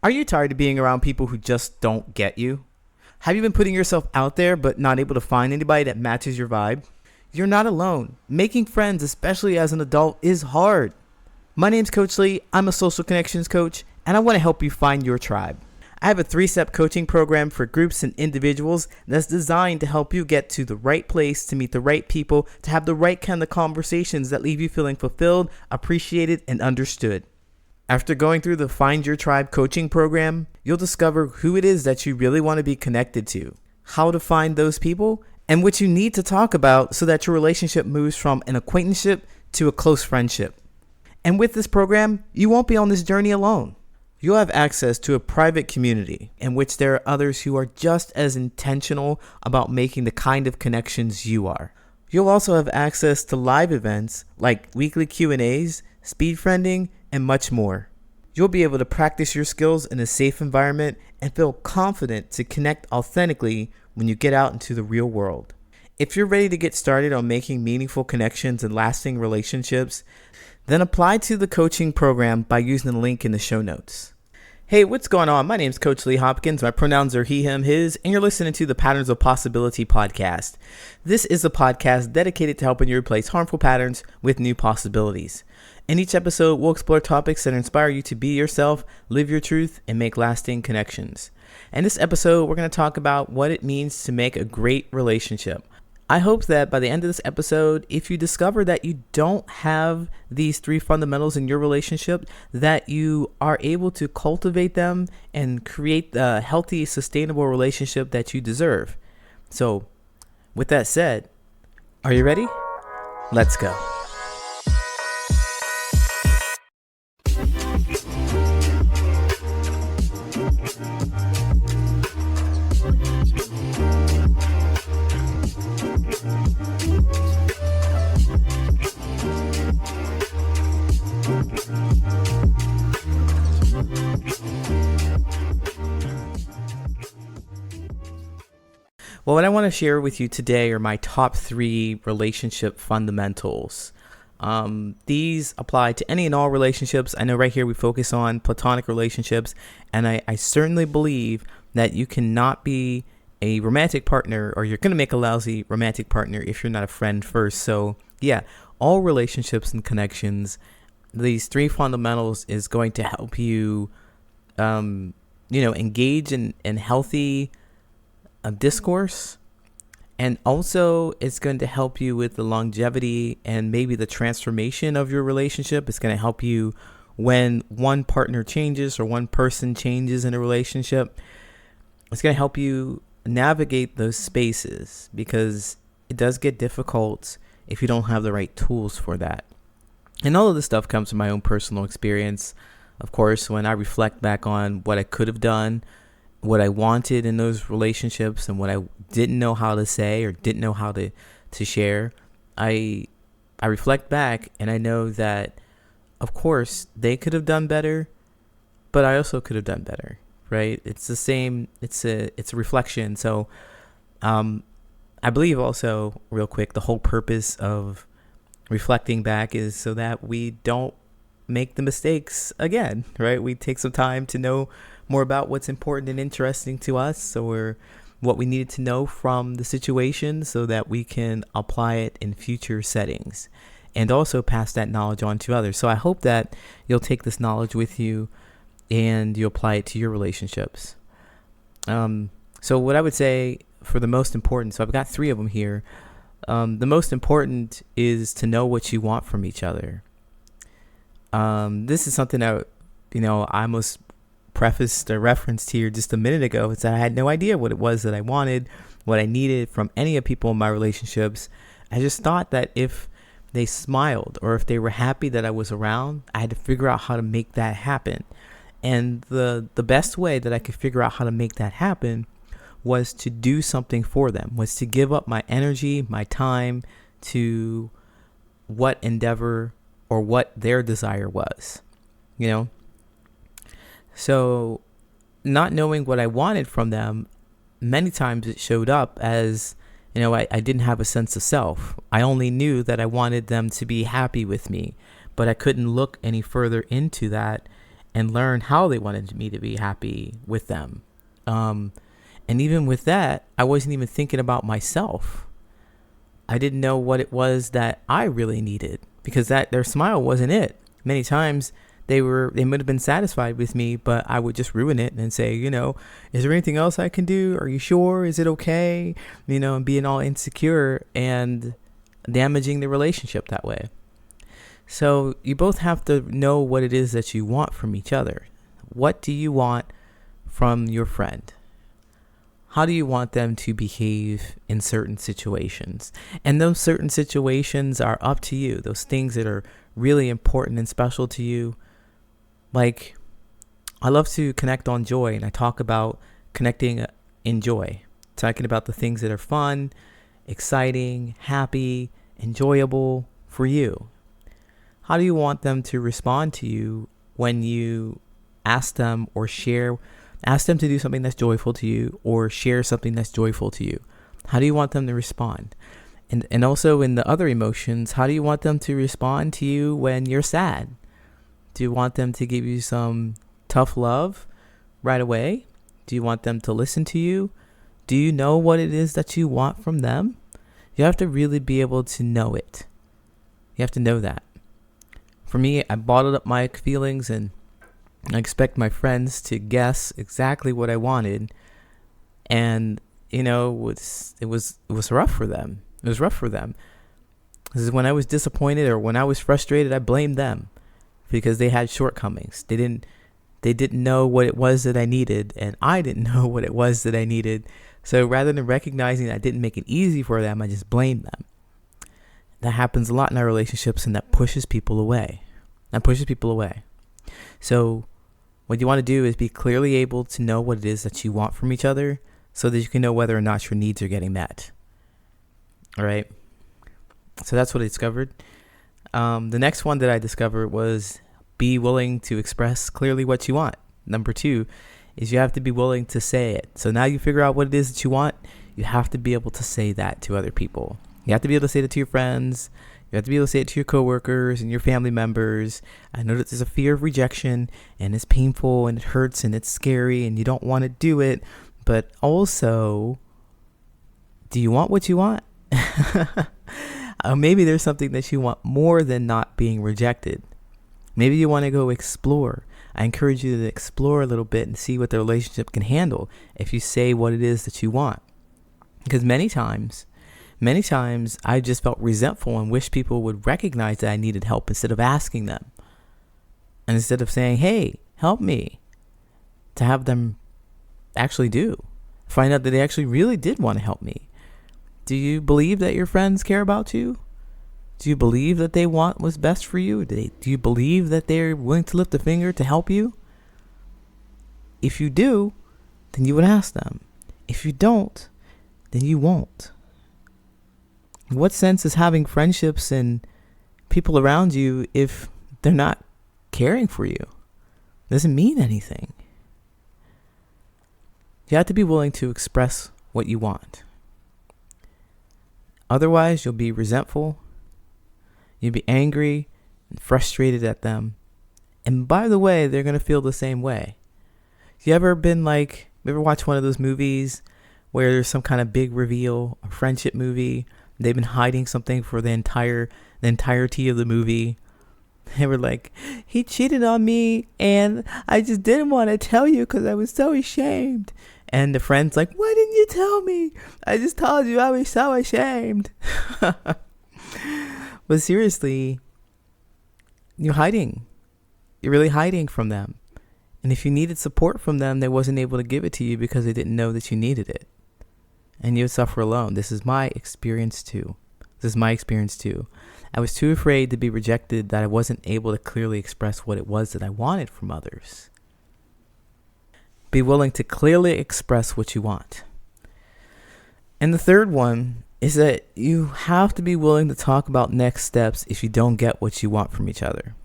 Are you tired of being around people who just don't get you? Have you been putting yourself out there but not able to find anybody that matches your vibe? You're not alone. Making friends, especially as an adult, is hard. My name's Coach Lee. I'm a social connections coach, and I want to help you find your tribe. I have a 3-step coaching program for groups and individuals that's designed to help you get to the right place, to meet the right people, to have the right kind of conversations that leave you feeling fulfilled, appreciated, and understood. After going through the Find Your Tribe coaching program, you'll discover who it is that you really want to be connected to, how to find those people, and what you need to talk about so that your relationship moves from an acquaintanceship to a close friendship. And with this program, you won't be on this journey alone. You'll have access to a private community in which there are others who are just as intentional about making the kind of connections you are. You'll also have access to live events like weekly Q&As, speed friending, and much more. You'll be able to practice your skills in a safe environment and feel confident to connect authentically when you get out into the real world. If you're ready to get started on making meaningful connections and lasting relationships, then apply to the coaching program by using the link in the show notes. Hey, what's going on? My name's Coach Lee Hopkins. My pronouns are he, him, his, and you're listening to the Patterns of Possibility podcast. This is a podcast dedicated to helping you replace harmful patterns with new possibilities. In each episode, we'll explore topics that inspire you to be yourself, live your truth, and make lasting connections. In this episode, we're going to talk about what it means to make a great relationship. I hope that by the end of this episode, if you discover that you don't have these 3 fundamentals in your relationship, that you are able to cultivate them and create the healthy, sustainable relationship that you deserve. So, with that said, are you ready? Let's go. Well, what I want to share with you today are my top 3 relationship fundamentals. These apply to any and all relationships. I know right here we focus on platonic relationships, and I certainly believe that you cannot be a romantic partner, or you're going to make a lousy romantic partner if you're not a friend first. So yeah, all relationships and connections, these 3 fundamentals is going to help you, engage in healthy discourse, and also it's going to help you with the longevity and maybe the transformation of your relationship. It's going to help you when one partner changes or one person changes in a relationship. It's going to help you navigate those spaces, because it does get difficult if you don't have the right tools for that. And all of this stuff comes from my own personal experience. Of course, when I reflect back on what I could have done, what I wanted in those relationships, and what I didn't know how to say or didn't know how to share, I reflect back and I know that, of course, they could have done better, but I also could have done better, right? It's the same. It's a reflection. So I believe also, real quick, the whole purpose of reflecting back is so that we don't make the mistakes again, right? We take some time to know more about what's important and interesting to us, or what we needed to know from the situation, so that we can apply it in future settings and also pass that knowledge on to others. So I hope that you'll take this knowledge with you and you apply it to your relationships. So what I would say for the most important, so I've got 3 of them here. The most important is to know what you want from each other. This is something that, I almost prefaced or referenced here just a minute ago. It's that I had no idea what it was that I wanted, what I needed from any of people in my relationships. I just thought that if they smiled or if they were happy that I was around, I had to figure out how to make that happen. And the best way that I could figure out how to make that happen was to do something for them, was to give up my energy, my time to what endeavor or what their desire was, So not knowing what I wanted from them, many times it showed up as, I didn't have a sense of self. I only knew that I wanted them to be happy with me, but I couldn't look any further into that and learn how they wanted me to be happy with them. And even with that, I wasn't even thinking about myself. I didn't know what it was that I really needed, because that their smile wasn't it. Many times they might have been satisfied with me, but I would just ruin it and say, is there anything else I can do? Are you sure? Is it okay? And being all insecure and damaging the relationship that way. So you both have to know what it is that you want from each other. What do you want from your friend? How do you want them to behave in certain situations? And those certain situations are up to you. Those things that are really important and special to you. Like, I love to connect on joy, and I talk about connecting in joy. Talking about the things that are fun, exciting, happy, enjoyable for you. How do you want them to respond to you when you ask them to do something that's joyful to you, or share something that's joyful to you? How do you want them to respond? And also in the other emotions, how do you want them to respond to you when you're sad? Do you want them to give you some tough love right away? Do you want them to listen to you? Do you know what it is that you want from them? You have to really be able to know it. You have to know that. For me, I bottled up my feelings, and I expect my friends to guess exactly what I wanted. And, it was rough for them. It was rough for them. This is when I was disappointed or when I was frustrated, I blamed them because they had shortcomings. They didn't know what it was that I needed, and I didn't know what it was that I needed. So rather than recognizing that I didn't make it easy for them, I just blamed them. That happens a lot in our relationships, and that pushes people away. So what you want to do is be clearly able to know what it is that you want from each other, so that you can know whether or not your needs are getting met. All right. So that's what I discovered. The next one that I discovered was be willing to express clearly what you want. Number 2 is you have to be willing to say it. So now you figure out what it is that you want. You have to be able to say that to other people. You have to be able to say that to your friends. You have to be able to say it to your coworkers and your family members. I know that there's a fear of rejection, and it's painful and it hurts and it's scary and you don't want to do it. But also, do you want what you want? Maybe there's something that you want more than not being rejected. Maybe you want to go explore. I encourage you to explore a little bit and see what the relationship can handle if you say what it is that you want. Because many times I just felt resentful and wished people would recognize that I needed help instead of asking them. And instead of saying, hey, help me, to have them actually find out that they actually really did want to help me. Do you believe that your friends care about you? Do you believe that they want what's best for you? Do you believe that they're willing to lift a finger to help you? If you do, then you would ask them. If you don't, then you won't. What sense is having friendships and people around you if they're not caring for you? It doesn't mean anything. You have to be willing to express what you want. Otherwise, you'll be resentful. You'll be angry and frustrated at them. And by the way, they're going to feel the same way. You ever watch one of those movies where there's some kind of big reveal, a friendship movie? They've been hiding something for the entirety of the movie. They were like, he cheated on me and I just didn't want to tell you because I was so ashamed. And the friend's like, why didn't you tell me? I just told you I was so ashamed. But seriously, you're hiding. You're really hiding from them. And if you needed support from them, they wasn't able to give it to you because they didn't know that you needed it. And you would suffer alone. This is my experience too. I was too afraid to be rejected that I wasn't able to clearly express what it was that I wanted from others. Be willing to clearly express what you want. And the third one is that you have to be willing to talk about next steps if you don't get what you want from each other.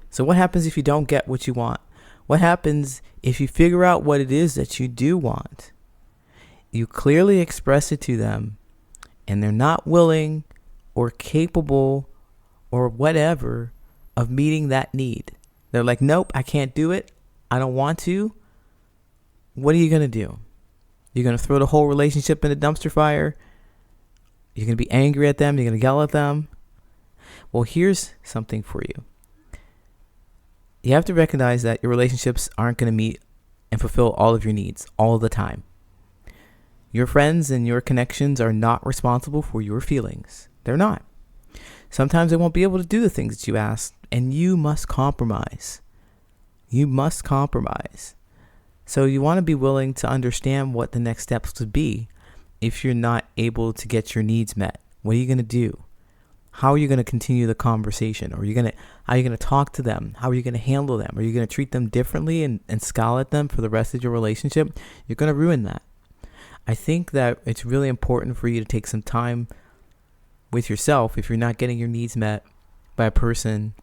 So what happens if you don't get what you want? What happens if you figure out what it is that you do want? You clearly express it to them, and they're not willing or capable or whatever of meeting that need. They're like, nope, I can't do it. I don't want to, what are you going to do? You're going to throw the whole relationship in the dumpster fire? You're going to be angry at them? You're going to yell at them? Well, here's something for you. You have to recognize that your relationships aren't going to meet and fulfill all of your needs all the time. Your friends and your connections are not responsible for your feelings. They're not. Sometimes they won't be able to do the things that you ask, and you must compromise. You must compromise. So you want to be willing to understand what the next steps would be if you're not able to get your needs met. What are you going to do? How are you going to continue the conversation? How are you going to talk to them? How are you going to handle them? Are you going to treat them differently and scowl at them for the rest of your relationship? You're going to ruin that. I think that it's really important for you to take some time with yourself. If you're not getting your needs met by a person,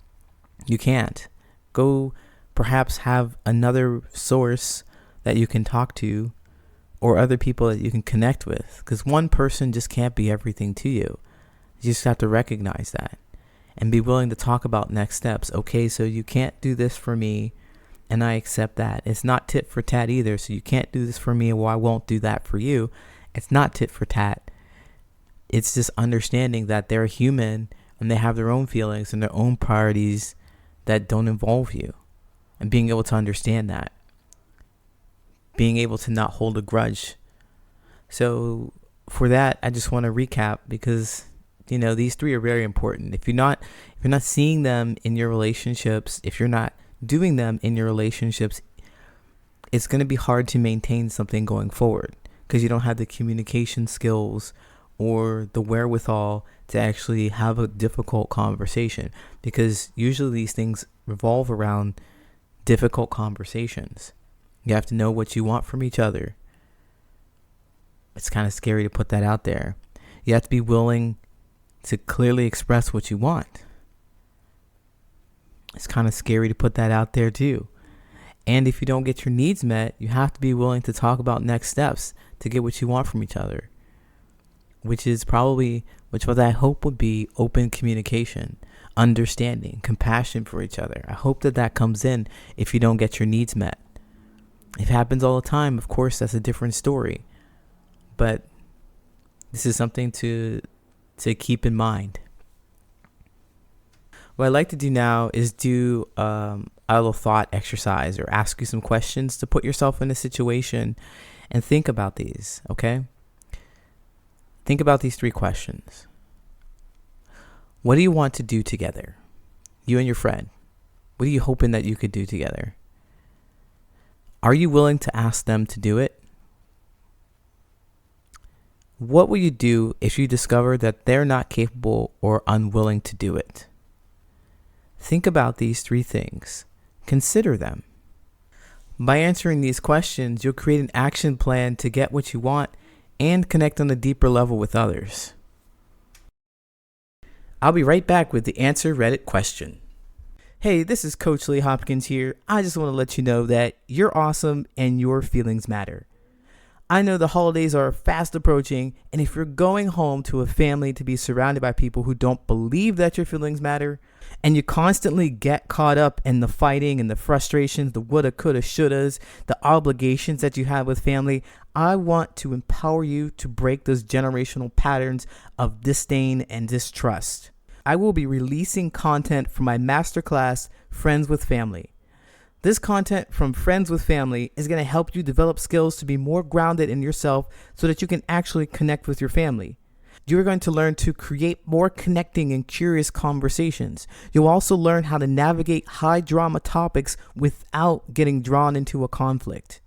you can't. Go perhaps have another source that you can talk to or other people that you can connect with, because one person just can't be everything to you. You just have to recognize that and be willing to talk about next steps. Okay, so you can't do this for me, and I accept that. It's not tit for tat either. So you can't do this for me, well, I won't do that for you. It's not tit for tat. It's just understanding that they're human and they have their own feelings and their own priorities that don't involve you, and being able to understand that. Being able to not hold a grudge. So for that, I just want to recap, because these three are very important. If you're not seeing them in your relationships, if you're not doing them in your relationships, it's going to be hard to maintain something going forward, because you don't have the communication skills or the wherewithal to actually have a difficult conversation, because usually these things revolve around difficult conversations. You have to know what you want from each other. It's kind of scary to put that out there. You have to be willing to clearly express what you want. It's kind of scary to put that out there too. And if you don't get your needs met, you have to be willing to talk about next steps to get what you want from each other, which what I hope would be open communication, understanding, compassion for each other. I hope that comes in if you don't get your needs met. If it happens all the time, of course, that's a different story. But this is something to keep in mind. What I'd like to do now is do a little thought exercise, or ask you some questions to put yourself in a situation and think about these, okay? Think about these three questions. What do you want to do together? You and your friend. What are you hoping that you could do together? Are you willing to ask them to do it? What will you do if you discover that they're not capable or unwilling to do it? Think about these three things. Consider them. By answering these questions, you'll create an action plan to get what you want and connect on a deeper level with others. I'll be right back with the Answer Reddit question. Hey, this is Coach Lee Hopkins here. I just want to let you know that you're awesome and your feelings matter. I know the holidays are fast approaching, and if you're going home to a family to be surrounded by people who don't believe that your feelings matter, and you constantly get caught up in the fighting and the frustrations, the woulda, coulda, shouldas, the obligations that you have with family, I want to empower you to break those generational patterns of disdain and distrust. I will be releasing content from my masterclass, Friends with Family. This content from Friends with Family is going to help you develop skills to be more grounded in yourself so that you can actually connect with your family. You're going to learn to create more connecting and curious conversations. You'll also learn how to navigate high drama topics without getting drawn into a conflict.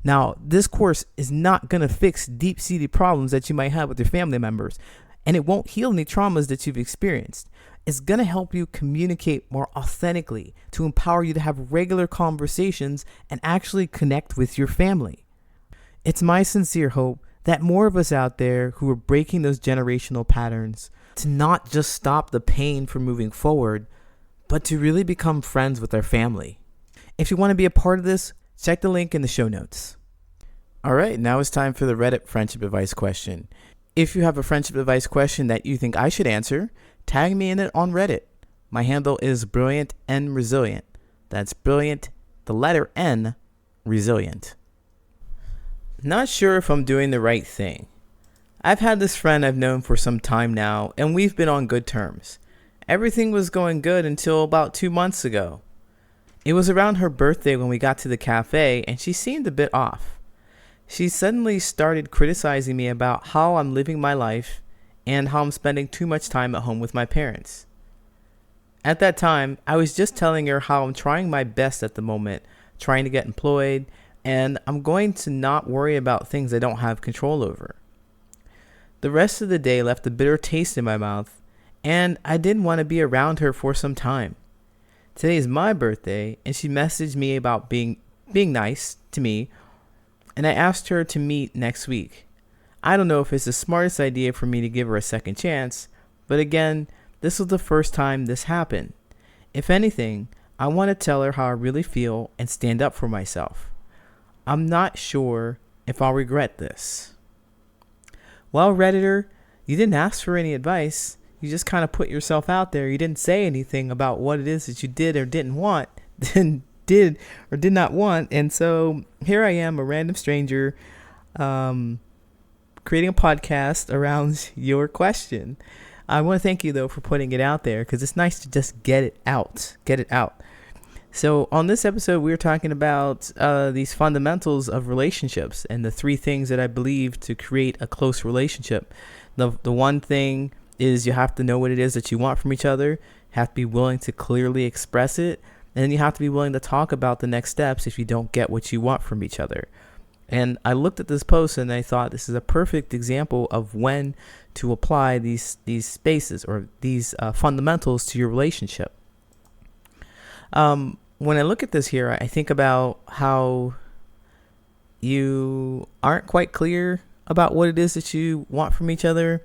Now, this course is not going to fix deep-seated problems that you might have with your family members, and it won't heal any traumas that you've experienced. It's going to help you communicate more authentically, to empower you to have regular conversations and actually connect with your family. It's my sincere hope that more of us out there who are breaking those generational patterns to not just stop the pain from moving forward, but to really become friends with our family. If you want to be a part of this, check the link in the show notes. All right, now it's time for the Reddit friendship advice question. If you have a friendship advice question that you think I should answer, tag me in it on Reddit. My handle is Brilliant and Resilient. That's Brilliant The letter N, resilient. Not sure if I'm doing the right thing. I've had this friend I've known for some time now, and we've been on good terms. Everything was going good until about 2 months ago. It was around her birthday when we got to the cafe, and she seemed a bit off. She suddenly started criticizing me about how I'm living my life and how I'm spending too much time at home with my parents. At that time, I was just telling her how I'm trying my best at the moment, trying to get employed, and I'm going to not worry about things I don't have control over. The rest of the day left a bitter taste in my mouth, and I didn't want to be around her for some time. Today is my birthday, and she messaged me about being nice to me, and I asked her to meet next week. I don't know if it's the smartest idea for me to give her a second chance, but again, this was the first time this happened. If anything, I want to tell her how I really feel and stand up for myself. I'm not sure if I'll regret this. Well, Redditor, you didn't ask for any advice. You just kind of put yourself out there. You didn't say anything about what it is that you did or didn't want, did or did not want. And so here I am, a random stranger, creating a podcast around your question. I want to thank you, though, for putting it out there, because it's nice to just get it out. So on this episode, we're talking about these fundamentals of relationships and the 3 things that I believe to create a close relationship. The one thing is you have to know what it is that you want from each other, have to be willing to clearly express it, and then you have to be willing to talk about the next steps if you don't get what you want from each other. And I looked at this post and I thought this is a perfect example of when to apply these spaces or these fundamentals to your relationship. When I look at this here, I think about how you aren't quite clear about what it is that you want from each other.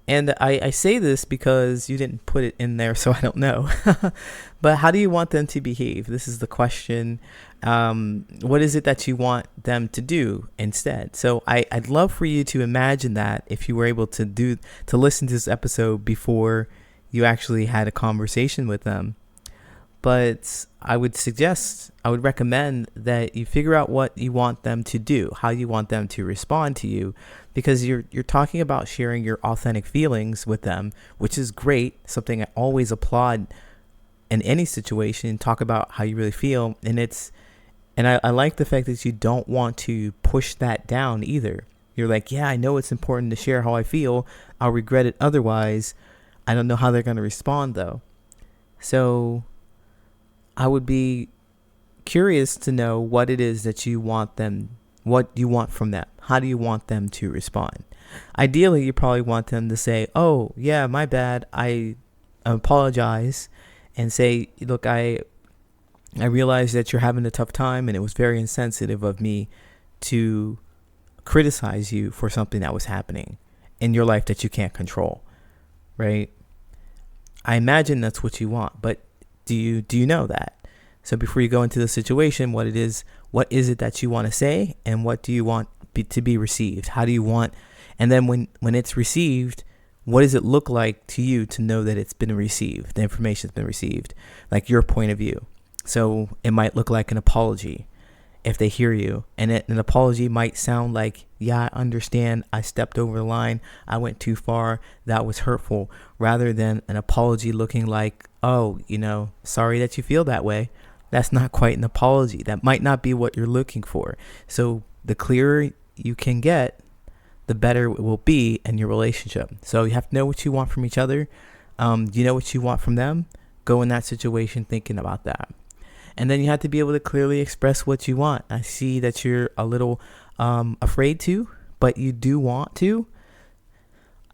And I say this because you didn't put it in there, so I don't know. But how do you want them to behave? This is the question. What is it that you want them to do instead? So I'd love for you to imagine that if you were able to listen to this episode before you actually had a conversation with them. But I would recommend that you figure out what you want them to do, how you want them to respond to you, because you're talking about sharing your authentic feelings with them, which is great, something I always applaud in any situation. Talk about how you really feel, and I like the fact that you don't want to push that down either. You're like, yeah, I know it's important to share how I feel. I'll regret it otherwise. I don't know how they're going to respond though. So I would be curious to know what it is that you want them, what you want from them. How do you want them to respond? Ideally, you probably want them to say, oh, yeah, my bad. I apologize and say, look, I realize that you're having a tough time and it was very insensitive of me to criticize you for something that was happening in your life that you can't control, right? I imagine that's what you want, but do you know that? So before you go into the situation, what is it that you want to say, and what do you want to be received? How do you want, and then when it's received, what does it look like to you to know that it's been received, the information's been received, like your point of view? So it might look like an apology if they hear you, and an apology might sound like, yeah, I understand, I stepped over the line, I went too far, that was hurtful, rather than an apology looking like, oh, sorry that you feel that way. That's not quite an apology. That might not be what you're looking for. So the clearer you can get, the better it will be in your relationship. So you have to know what you want from each other. You know what you want from them. Go in that situation thinking about that. And then you have to be able to clearly express what you want. I see that you're a little afraid to, but you do want to.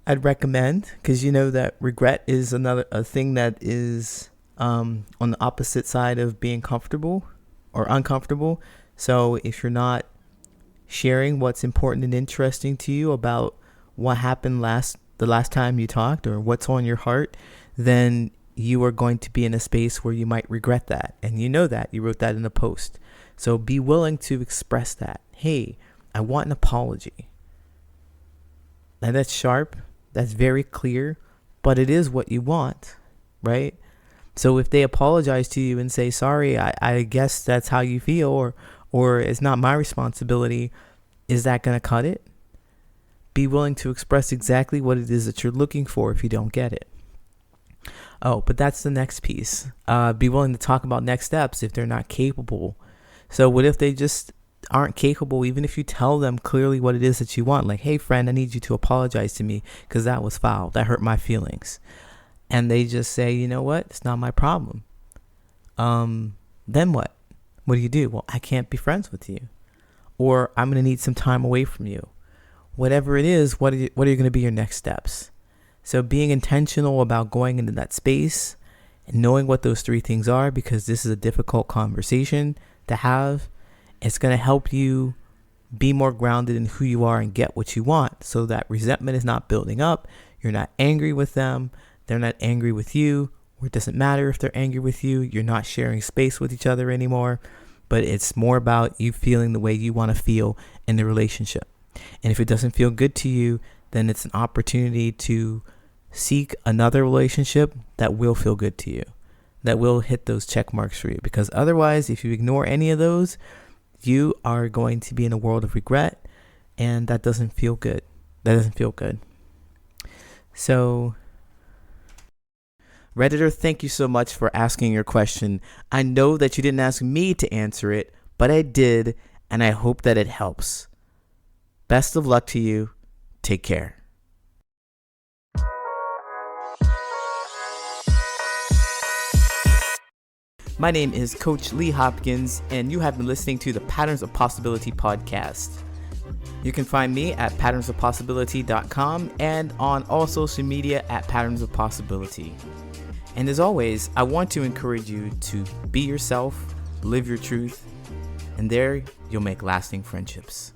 I'd recommend, because you know that regret is a thing that is on the opposite side of being comfortable or uncomfortable. So if you're not sharing what's important and interesting to you about what happened the last time you talked, or what's on your heart, then you are going to be in a space where you might regret that. And you know that. You wrote that in a post. So be willing to express that. Hey, I want an apology. Now that's sharp. That's very clear. But it is what you want, right? So if they apologize to you and say, sorry, I guess that's how you feel, or it's not my responsibility, is that going to cut it? Be willing to express exactly what it is that you're looking for if you don't get it. Oh, but that's the next piece. Be willing to talk about next steps if they're not capable. So what if they just aren't capable, even if you tell them clearly what it is that you want? Like, hey, friend, I need you to apologize to me because that was foul. That hurt my feelings. And they just say, you know what? It's not my problem. Then what? What do you do? Well, I can't be friends with you. Or I'm going to need some time away from you. Whatever it is, what are going to be your next steps? So being intentional about going into that space and knowing what those three things are, because this is a difficult conversation to have, it's going to help you be more grounded in who you are and get what you want, so that resentment is not building up. You're not angry with them. They're not angry with you. Or it doesn't matter if they're angry with you. You're not sharing space with each other anymore. But it's more about you feeling the way you want to feel in the relationship. And if it doesn't feel good to you, then it's an opportunity to seek another relationship that will feel good to you, that will hit those check marks for you. Because otherwise, if you ignore any of those, you are going to be in a world of regret, and that doesn't feel good. That doesn't feel good. So, Redditor, thank you so much for asking your question. I know that you didn't ask me to answer it, but I did, and I hope that it helps. Best of luck to you. Take care. My name is Coach Lee Hopkins, and you have been listening to the Patterns of Possibility podcast. You can find me at patternsofpossibility.com and on all social media at Patterns of Possibility. And as always, I want to encourage you to be yourself, live your truth, and there you'll make lasting friendships.